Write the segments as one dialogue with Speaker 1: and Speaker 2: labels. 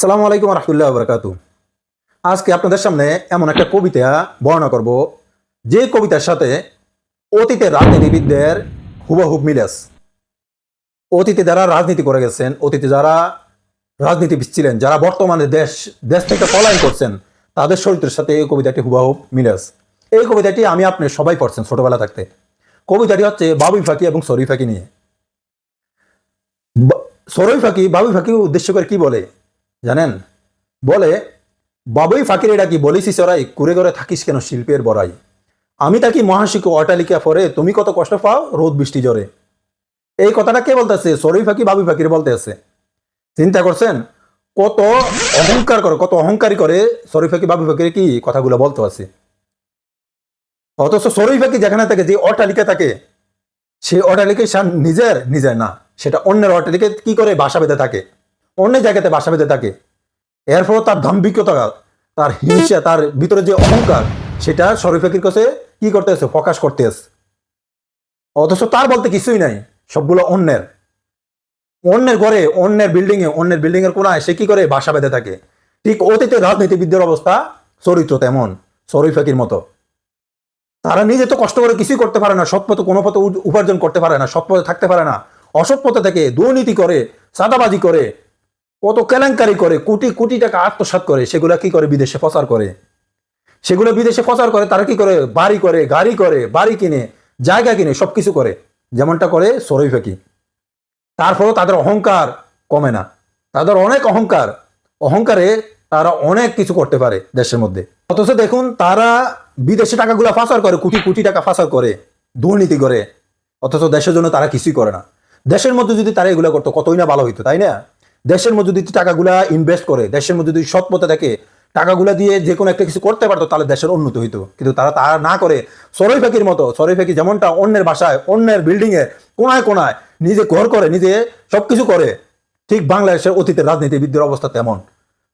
Speaker 1: আসসালামু আলাইকুম রহমতুল্লাহ বরকাতু। আজকে আপনাদের সামনে এমন একটা কবিতা বর্ণনা করব যে কবিতার সাথে অতীতের রাজনীতিবিদদের হুবহুব মিল আছে। অতীতে যারা রাজনীতি করে গেছেন, অতীতে যারা রাজনীতিবিদ ছিলেন, যারা বর্তমানে দেশ দেশ থেকে পলায়ন করছেন, তাদের চরিত্রের সাথে এই কবিতাটি হুবহুব মিল আছে। এই কবিতাটি আপনি সবাই পড়ছেন ছোটবেলা থাকতে। কবিতাটি হচ্ছে বাবুই ফাঁকি এবং সরই ফাঁকি নিয়ে। সরই ফাঁকি বাবুই ফাঁকি উদ্দেশ্য করে কি বলে জানেন? বলে, বাবুই ফাঁকির এটা কি বলিসি চড়াই, কুড়ে ঘরে থাকিস কেন শিল্পের বড়াই, আমি তাকি মহাশিক অটালিকা ফরে, তুমি কত কষ্ট পাও রোদ বৃষ্টি জ্বরে। এই কথাটা কে বলতেছে? সরই ফাঁকি বাবুই ফাঁকির বলতে আছে। চিন্তা করছেন কত অহংকার করে, কত অহংকারী করে সরই ফাঁকি বাবুই ফাঁকির কি কথাগুলো বলতে আছে। অথচ সরই ফাঁকি যেখানে থাকে, যে অটালিকা থাকে, সেই অটালিকায় নিজের নিজের না, সেটা অন্যের অটালিকায় কি করে বাসা বেঁধে থাকে, অন্য জায়গাতে বাসা বেঁধে থাকে। এরপর তার দাম্ভিকতা, তার হিংসা, তার ভিতরে যে অহংকার, সেটা সরই ফাঁকির কাছে কি করতেছে? প্রকাশ করতেছে। অথচ তার বলতে কিছুই নাই, সবগুলো অন্যের অন্যের ঘরে, অন্যের বিল্ডিং এর কোনায় সে কি করে বাসা বেঁধে থাকে। ঠিক অতীতের রাজনীতিবিদদের অবস্থা, চরিত্র তেমন সরই ফাঁকির মতো। তারা নিজে তো কষ্ট করে কিছুই করতে পারে না, সৎ পথে কোনো পথে উপার্জন করতে পারে না, সৎ পথে থাকতে পারে না, অসৎ পথে থেকে দুর্নীতি করে, চাঁদাবাজি করে, কত কেলেঙ্কারি করে, কোটি কোটি টাকা আত্মসাৎ করে, সেগুলা কি করে বিদেশে প্রচার করে। সেগুলো বিদেশে প্রচার করে, তারা কি করে? বাড়ি করে, গাড়ি করে, বাড়ি কিনে, জায়গা কিনে, সবকিছু করে, যেমনটা করে সরই ফাঁকি। তারপরও তাদের অহংকার কমে না, তাদের অনেক অহংকার, অহংকারে তারা অনেক কিছু করতে পারে দেশের মধ্যে। অথচ দেখুন, তারা বিদেশে টাকাগুলো পাচার করে, কোটি কোটি টাকা পাচার করে, দুর্নীতি করে, অথচ দেশের জন্য তারা কিছুই করে না। দেশের মধ্যে যদি তারা এগুলো করতো কতই না ভালো হইতো, তাই না? দেশের মধ্যে যদি টাকাগুলা ইনভেস্ট করে, দেশের মধ্যে যদি সৎ পথে থাকে, টাকাগুলা দিয়ে যে কোনো একটা কিছু করতে পারতো, তাহলে দেশের উন্নতি হইতো। কিন্তু তারা তা না করে সরই ফাঁকির মতো, সরই ফাঁকি যেমনটা অন্যের বাসায়, অন্যের বিল্ডিং এ কোনায় কোনায় নিজে ঘর করে, নিজে সবকিছু করে, ঠিক বাংলাদেশের অতীতের রাজনীতিবিদদের অবস্থা তেমন।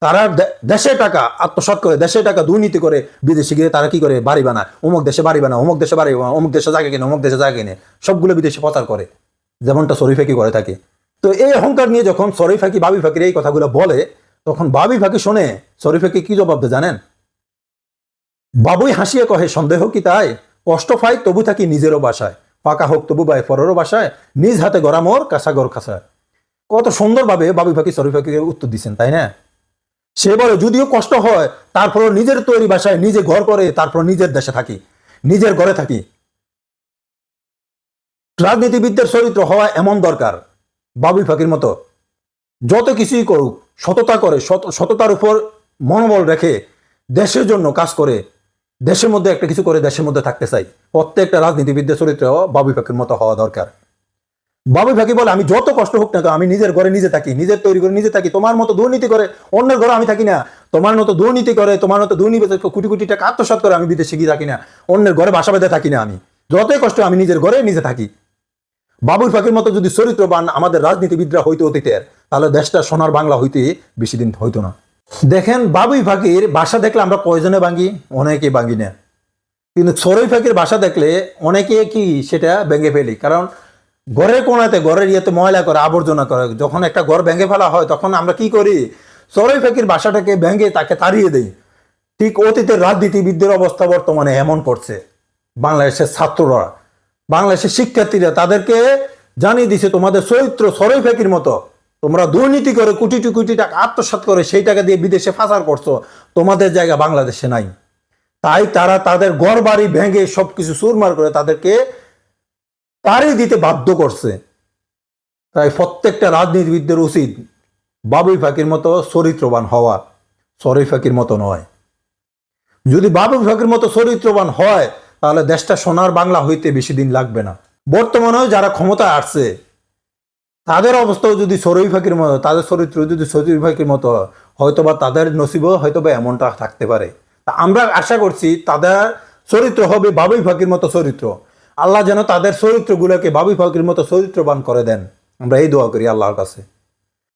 Speaker 1: তারা দেশের টাকা আত্মসাৎ করে, দেশের টাকা দুর্নীতি করে, বিদেশে গিয়ে তারা কি করে? বাড়ি বানায়, অমুক দেশে বাড়ি বানায়, অমুক দেশে বাড়ি বানায়, অমুক দেশে জায়গা কিনে, অমুক দেশে জায়গা কিনে, সবগুলো বিদেশে প্রচার করে, যেমনটা সরই ফাঁকি করে থাকে। তো এই অহংকার নিয়ে যখন সরই ফাঁকি বাবুই ফাঁকির এই কথাগুলো বলে, তখন বাবুই ফাঁকি শুনে সরই ফাঁকি কি জবাব দেয় জানেন? বাবুই হাসিয়ে কহে, সন্দেহ কি তাই, কষ্ট পাই তবু থাকি নিজেরও বাসায়, পাকা হোক তবু বাই পরেরও বাসায়, নিজ হাতে গড়া মোর কাঁচা গড় খাসায়। কত সুন্দরভাবে বাবুই ফাঁকি সরই ফাঁকিকে উত্তর দিচ্ছেন, তাই না? সে বলে, যদিও কষ্ট হয়, তারপর নিজের তৈরি বাসায় নিজে ঘর করে, তারপর নিজের দেশে থাকি, নিজের ঘরে থাকি। রাজনীতিবিদদের চরিত্র হওয়া এমন দরকার, বাবুই ফাঁকির মতো যত কিছুই করুক, সততা করে, সততার উপর মনোবল রেখে দেশের জন্য কাজ করে, দেশের মধ্যে একটা কিছু করে দেশের মধ্যে থাকতে চাই। প্রত্যেকটা রাজনীতিবিদদের চরিত্র বাবুই ফাঁকির মতো হওয়া দরকার। বাবুই ফাঁকি বলে, আমি যত কষ্ট হোক না, আমি নিজের ঘরে নিজে থাকি, নিজের তৈরি করে নিজে থাকি, তোমার মতো দুর্নীতি করে অন্যের ঘরে আমি থাকি না, তোমার মতো দুর্নীতি করে, তোমার মতো দুর্নীতি কোটি কোটি টাকা আত্মসাৎ করে আমি বিদেশে গিয়ে থাকি না, অন্যের ঘরে বাসা বেঁধে থাকি না, আমি যতই কষ্ট আমি নিজের ঘরে নিজে থাকি। বাবুই ফাঁকির মতো যদি চরিত্রবান আমাদের রাজনীতিবিদরা হইতো অতীতের, তাহলে দেশটা সোনার বাংলা হইতে বেশি দিন হইতো না। দেখেন, বাবুই ফাঁকির বাসা দেখলে আমরা কয়জনে ভাঙি? অনেকে ভাঙি না। কিন্তু সরই ফাঁকির বাসা দেখলে অনেকে কি সেটা ভেঙে ফেলি, কারণ ঘরের কোনাতে, ঘরের ইয়েতে ময়লা করে, আবর্জনা করে। যখন একটা ঘর ভেঙে ফেলা হয়, তখন আমরা কি করি? সরই ফাঁকির বাসাটাকে ভেঙে তাকে তাড়িয়ে দেই। ঠিক অতীতের রাজনীতিবিদদের অবস্থা বর্তমানে এমন করছে। বাংলাদেশের ছাত্ররা, বাংলাদেশের শিক্ষার্থীরা তাদেরকে জানিয়ে দিছে, তোমাদের চরিত্র সরই ফাঁকির মতো, তোমরা দুর্নীতি করে কোটি কোটি টাকা আত্মসাৎ করে সেই টাকা দিয়ে বিদেশে পাচার করছো, তোমাদের জায়গা বাংলাদেশে নাই। তাই তারা তাদের ঘর বাড়ি ভেঙে সবকিছু চুরমার করে তাদেরকে তাড়িয়ে দিতে বাধ্য করছে। তাই প্রত্যেকটা রাজনীতিবিদদের উচিত বাবুই ফাঁকির মতো চরিত্রবান হওয়া, সরই ফাঁকির মতো নয়। যদি বাবুই ফাঁকির মতো চরিত্রবান হয়, তাহলে দেশটা সোনার বাংলা হইতে বেশি দিন লাগবে না। বর্তমানেও যারা ক্ষমতায় আসছে, তাদের অবস্থাও যদি সরই ফাঁকির মতো, তাদের চরিত্র যদি সরই ফাঁকির মতো, হয়তোবা তাদের নসিবও হয়তোবা এমনটা থাকতে পারে। তা আমরা আশা করছি তাদের চরিত্র হবে বাবুই ফাঁকির মতো চরিত্র। আল্লাহ যেন তাদের চরিত্রগুলোকে বাবুই ফাঁকির মতো চরিত্রবান করে দেন। আমরা এই দোয়া করি আল্লাহর কাছে।